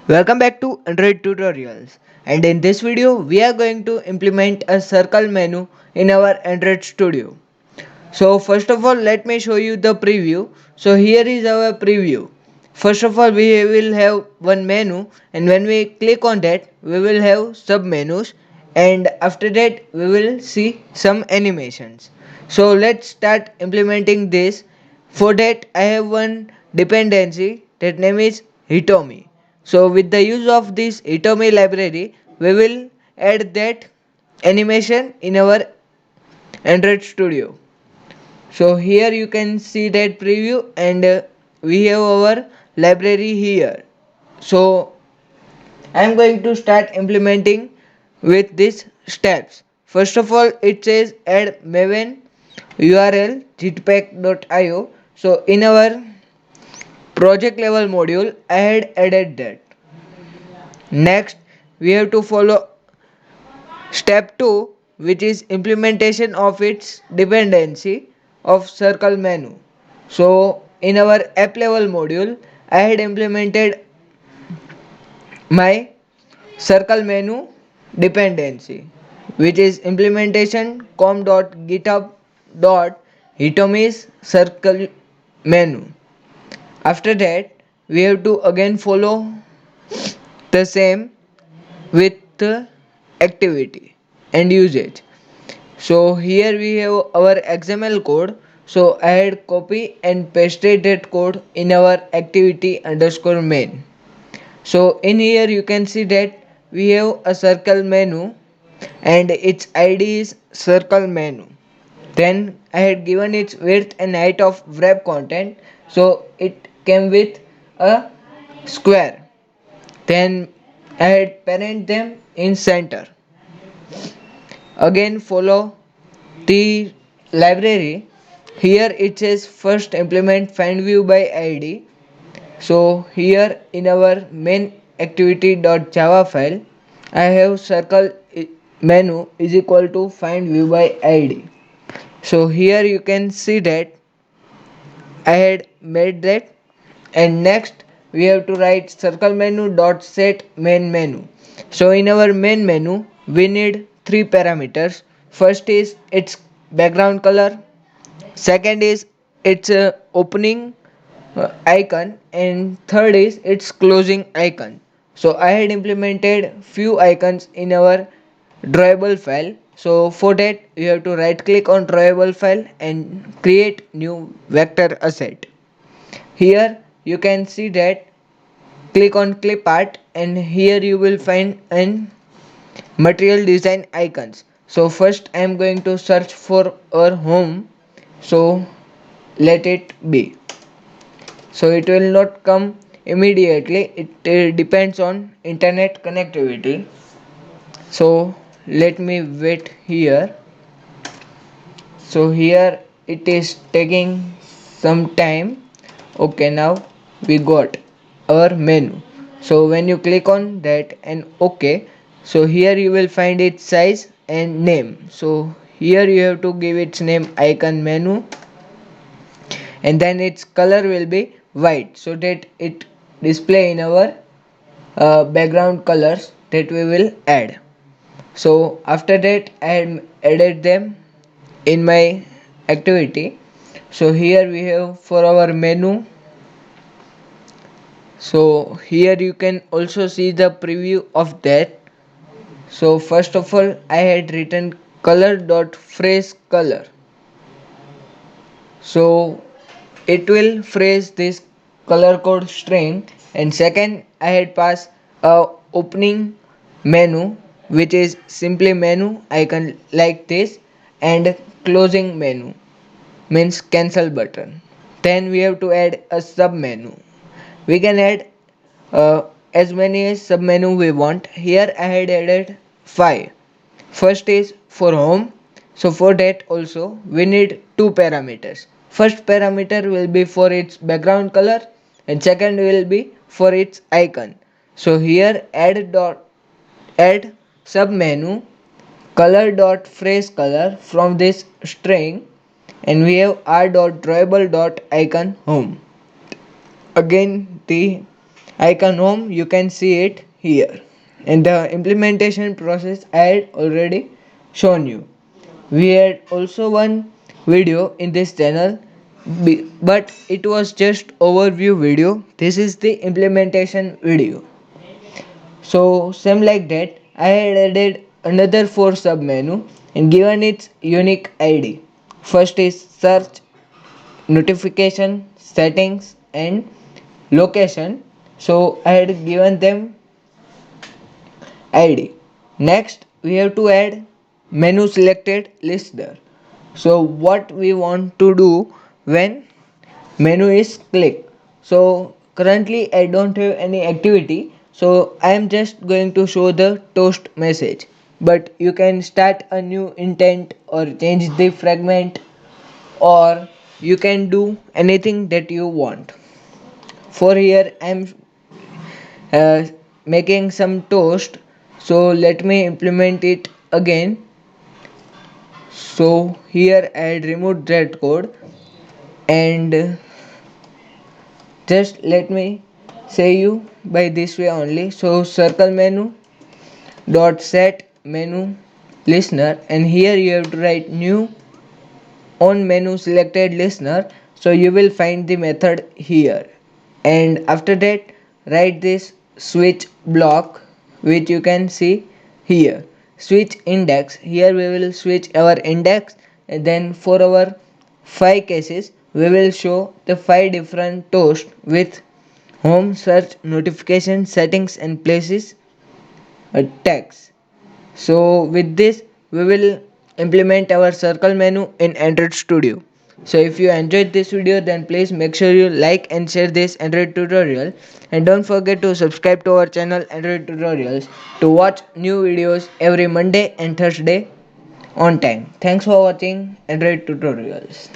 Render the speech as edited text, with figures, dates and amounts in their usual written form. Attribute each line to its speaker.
Speaker 1: Welcome back to Android Tutorials, and in this video we are going to implement a circle menu in our Android Studio. So first of all, let me show you the preview. So here is our preview. First of all, we will have one menu, and when we click on that we will have sub menus, and after that we will see some animations. So let's start implementing this. For that I have one dependency that name is Hitomi. So with the use of this Hitomi library we will add that animation in our Android Studio. So here you can see that preview, and we have our library here. So I am going to start implementing with these steps. First of all, it says add maven url jetpack.io. So in our project level module I had added that. Next we have to follow step 2, which is implementation of its dependency of circle menu. So in our app level module I had implemented my circle menu dependency, which is implementation com.github.hitomi's circle menu. After that we have to again follow the same with the activity and usage. So here we have our XML code. So I had copy and pasted that code in our activity underscore main. So in here you can see that we have a circle menu and its ID is circle menu. Then I had given its width and height of wrap content. So it came with a square. Then I had parent them in center. Again follow the library. Here it says first implement find view by id. So here in our main activity.java file I have circle menu is equal to find view by id. So here you can see that I had made that, and next we have to write circle menu dot set main menu. So in our main menu we need three parameters. First is its background color, second is its opening icon, and third is its closing icon. So I had implemented few icons in our drawable file. So for that you have to right click on drawable file and create new vector asset. Here you can see that click on clip art, and here you will find an material design icons. So first I am going to search for our home. So let it be. So it will not come immediately, it depends on internet connectivity. So let me wait here. So here it is taking some time. Okay, now we got our menu. So when you click on that and okay, so here you will find its size and name. So here you have to give its name icon menu, and then its color will be white so that it display in our background colors that we will add. So after that I had added them in my activity. So here we have for our menu. So here you can also see the preview of that. So first of all I had written color dot phrase color. So it will phrase this color code string, and second I had passed a opening menu, which is simply menu icon like this, and closing menu means cancel button. Then we have to add a sub menu. We can add as many sub menu we want. Here I had added 5. First is for home. So for that also we need two parameters. First parameter will be for its background color, and second will be for its icon. So here add sub menu color dot phrase color from this string, and we have r dot drawable dot icon home. Again the icon home, you can see it here. In the implementation process I had already shown you. We had also one video in this channel, but it was just overview video. This is the implementation video. So same like that, I had added another 4 sub menu and given its unique ID. First is search, notification, settings and location. So I had given them ID. Next we have to add menu selected listener. So what we want to do when menu is clicked. So currently I don't have any activity, so I am just going to show the toast message, but you can start a new intent or change the fragment, or you can do anything that you want. For here I am uh, making some toast, so let me implement it again. So here I had removed that code, and just let me say you by this way only. So circle menu dot set menu listener, and here you have to write new on menu selected listener. So you will find the method here, and after that write this switch block, which you can see here. Switch index, here we will switch our index, and then for our 5 cases we will show the 5 different toast with home, search, notification, settings and places tags. So with this we will implement our circle menu in Android Studio. So if you enjoyed this video, then please make sure you like and share this Android tutorial, and don't forget to subscribe to our channel Android Tutorials to watch new videos every Monday and Thursday on time. Thanks for watching Android Tutorials.